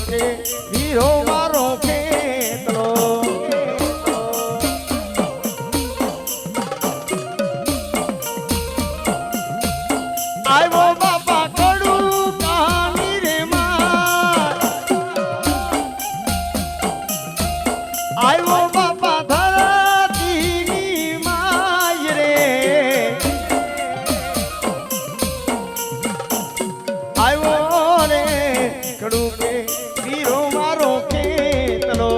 કે હીરો મારો ખેતલો આવ્યો બાપા કડું કહાની રે માં આવ્યો બાપા ધરતીની માય રે આવ્યો રે કડું કે હીરો મારો ખેતલો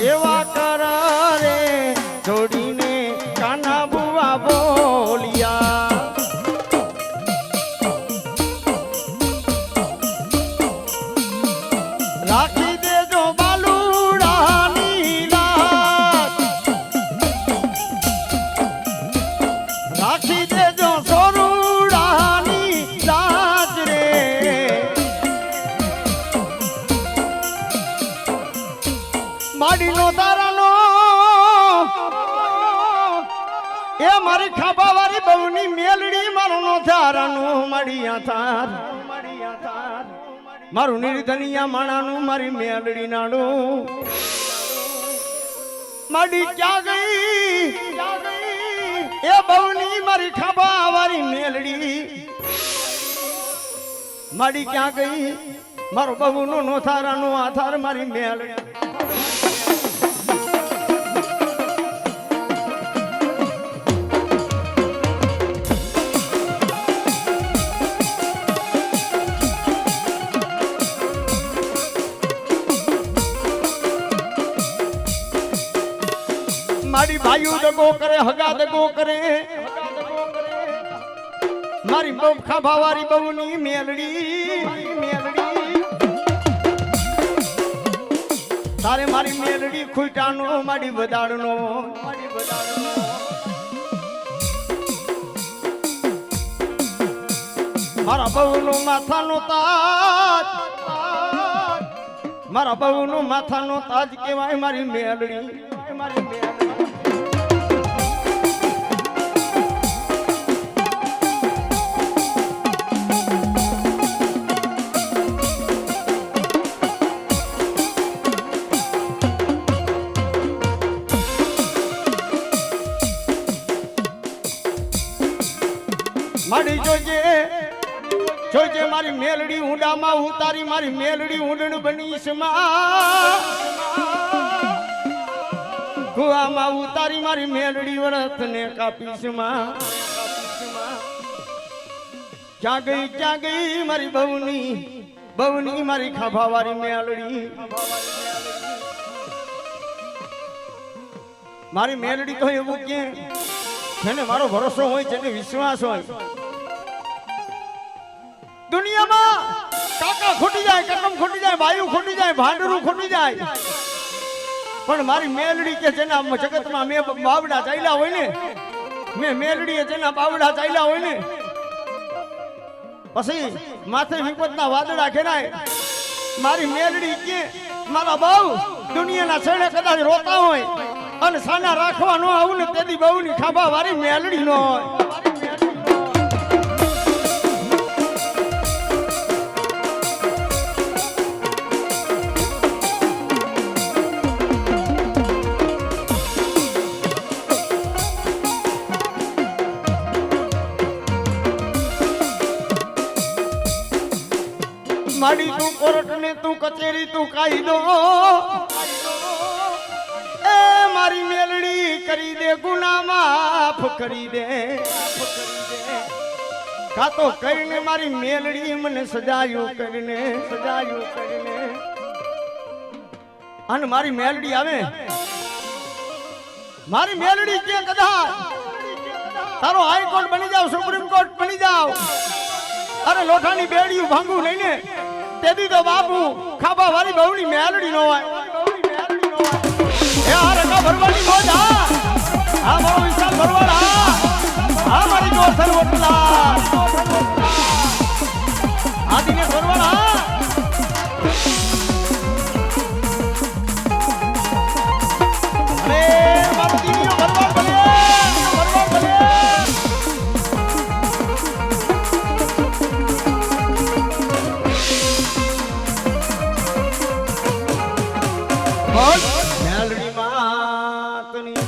એવા કરારે જોડીને કાના બુઆ બોલિયા રાખી દેજો બાલુડાની લાજ રાખી દેજો સોરુડાની લાજ રે માડીનો તારાનો એ મારી ખાબા વાળી બહુની મેલડી મારો નો તારાનો માડિયા તાર મારું નિર્ધનિયા માણાનું મારી મેલડી નાડું માડી ક્યાં ગઈ એ બહુની મારી ખાબા વાળી મેલડી માડી ક્યાં ગઈ મારો બહુનો નો તારાનો આધાર મારી મેલડી મારી ભાઈઓ દગો કરે હગા દગો કરે મારી બહુ ખાભા વાળી બહુની મેલડી તારે મારી મેલડી ખૂટાનો મારી વધારનો મારા બહુનો માથાનો તાજ મારા બહુનો માથાનો તાજ કહેવાય મારી મેલડી મારી મેલડી મારી જોજે મારી મેલડી ઊંડામાં ઉતારી મારી મેલડી ઊંડણ બનીશ માં કુવામાં ઉતારી મારી મેલડી વરસને કાપીશ માં ક્યાં ગઈ મારી બહુની મારી ખાભા વાળી મેલડી મારી મેલડી તો એવું કે જેને મારો ભરોસો હોય જેને વિશ્વાસ હોય દુનિયામાં કાકા ખોટી જાય કકમ ખોટી જાય બાયુ ખોટી જાય ભાંડરું ખોટી જાય પણ મારી મેલડી કે જેના જગતમાં મેં બાવડા ચાલ્યા હોય ને મેં મેલડીએ જેના બાવડા ચાલ્યા હોય ને પછી માથે વિપતના વાદળા ઘેરાય મારી મેલડી કે મારા બાવ દુનિયાના છેડે કદાચ રોતા હોય અને સાના રાખવા ન આવું ને તેથી બહુની ખાબા વાળી મેલડી નો હોય માડી તું કોર્ટ ને તું કચેરી તું કાયદો એ મારી મેલડી કરી દે ગુના માફ કરી દે કા તો કરીને મારી મેલડી મને સજાયું કરીને અને મારી મેલડી આવે, મારી મેલડી કે કદાચ તારો હાઈકોર્ટ બની જાવ, સુપ્રીમ કોર્ટ બની જાવ, અરે લોઠાની બેડીયું ભાંગું લઈને તેથી તો બાપુ ખાબા વાળી બહુની મેલડી નો હોય. એ આ રકા ભરવાની મોજ, આ મારો વિશાલ ભરવાડ, આ મારી ગોરસર ઓટલા આ દિને ભરવાડ, મેલડી માતની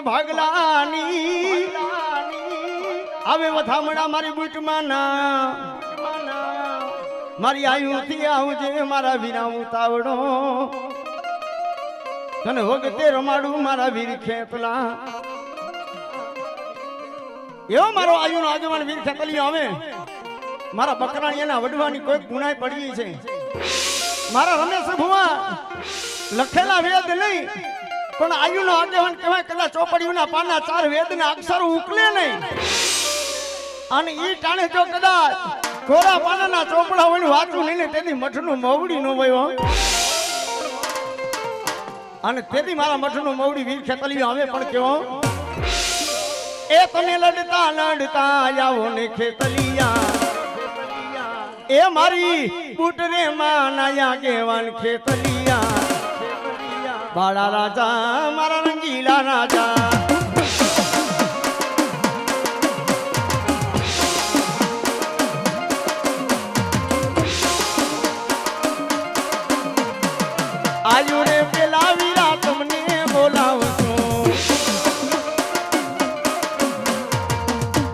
ભાગલાની આવે વધામણા મારી બૂટમાં ના મારી આયુથી આવજે મારા વીરા ઉતાવડો તને વગતે રમાડું મારા વીર ખેતલા. એવો મારો આયુનો આગેવાન વીર ખેતલી આવે મારા બકરાણીયાના વડવાની કોઈ ગુનાય પડી છે. મારા રમેશ ભુવા લખેલા વેદ નહીં પણ આયુનો આગેવાન કહેવાય. કદાચ ચોપડીઓના પાના 4 વેદના અક્ષરો ઉકલે નહીં અને ઈ ટાણે જો કદાચ કોરા પાનાના ચોપડા હોય વાંચું નહીં ને તેથી મઠનું મવડી નો વયો અને તેથી મારા મઠનું મવડી વીર ખેતલી આવે પણ કેવો એ તને લડતા લડતા આવો ને ખેતલિયા એ મારી બુટ રે માનાયા આગેવાન ખેતલિયા બાળા રાજા મારા રંગીલા રાજા આયુ રે પેલા વીરા તમને બોલાવું છું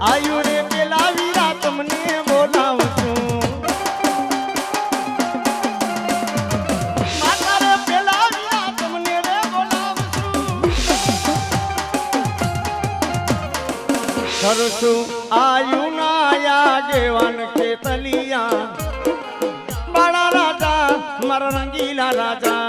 આયુ રે પેલા વીરા તમને બોલાવું છું માતા રે પેલા વીરા તમને રે બોલાવું છું કરું છું આયુ ના આગેવાન ખેતલિયા બાળા રાજા મારા રંગીલા રાજા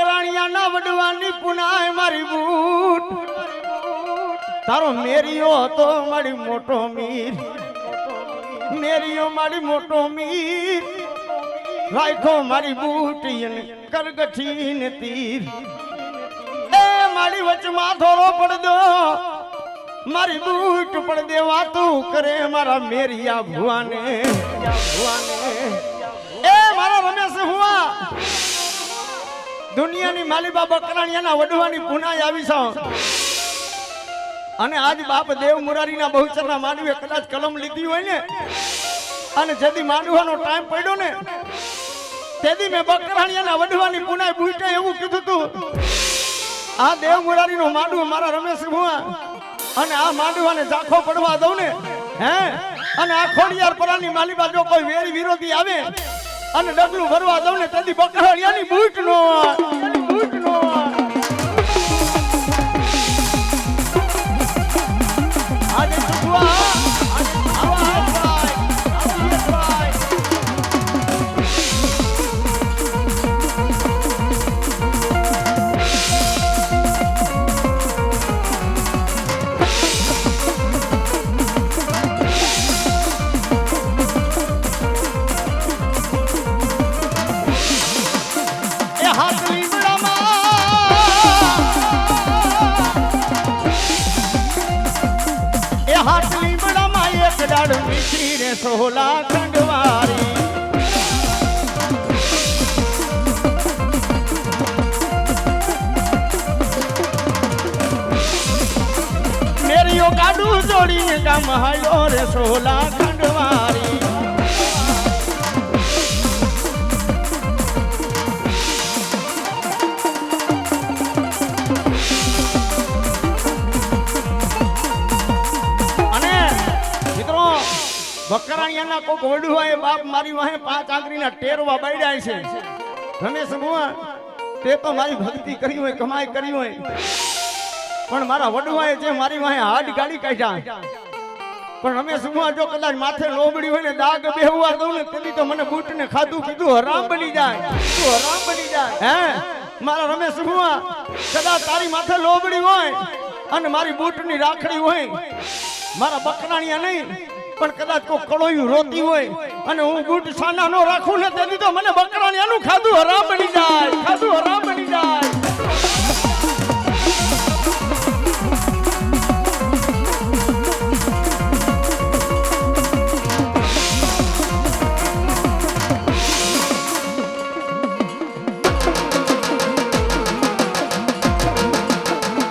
બકરાણિયાના વડવાની પુનાય મારી બૂટ તારો મેરિયો હતો મારી મોટો મીર મેરિયો મારી મોટો મીર રાખો મારી બૂટ કરગઠી ને તીર એ મારી વચમાં થોડો પડદો મારી બૂટ પડ દે વાતું કરે મારા મેરિયા ભુવાને એ મારા રમેશ હુઆ દુનિયાની માલીબા બકરાણિયાના વડવાની પુનાય આવી છો અને આજ બાપ દેવ મુરારીના બહુચરના માંડવે કદાચ કલમ લીધી હોય ને અને જેથી માંડવાનો ટાઈમ પડ્યો ને તેથી મેં બકરાણિયાના વડવાની પુનાય બૂટે એવું કીધું તું આ દેવ મુરારીનો માંડવો મારા રમેશ હુઆ અને આ માંડવાને ઝાખો પડવા દઉં ને હે અને આ ખોડિયાર પરાની માલીબા જો કોઈ વેરી વિરોધી આવે અને ડગલું ભરવા દઉં ને તેથી બકરાણિયાની બૂટ નો આજે સુખવા સોલા ખંડવારી મેરીઓ કાડું જોડીને ગામ હાલ્યો રે સોલા ખંડવારી બકરાણિયાના કોક વડું હોય બાપ મારી વાહે 5 આંગળીના ટેરવા બાડ્યા છે રમેશ બુઆ તે તો મારી ભક્તિ કરી હોય કમાઈ કરી હોય પણ મારા વડવાએ જે મારી વાહે હાડ ગાડી કાઢ્યા પણ રમેશ બુઆ જો કદાચ માથે લોબડી હોય ને દાગ બેહવા દઉં ને તેથી તો મને બૂટ ને ખાધું કીધું હરામ બની જાય હે મારા રમેશ બુઆ કદાચ તારી માથે લોબડી હોય અને મારી બૂટ ની રાખડી હોય મારા બકરાણિયા નહીં પણ કદાચ કોઈ કળોયું રોતી હોય અને હું બૂટ સાના નો રાખું ને તેથી તો મને બકરાણિયાનું ખાધું હરામ બની જાય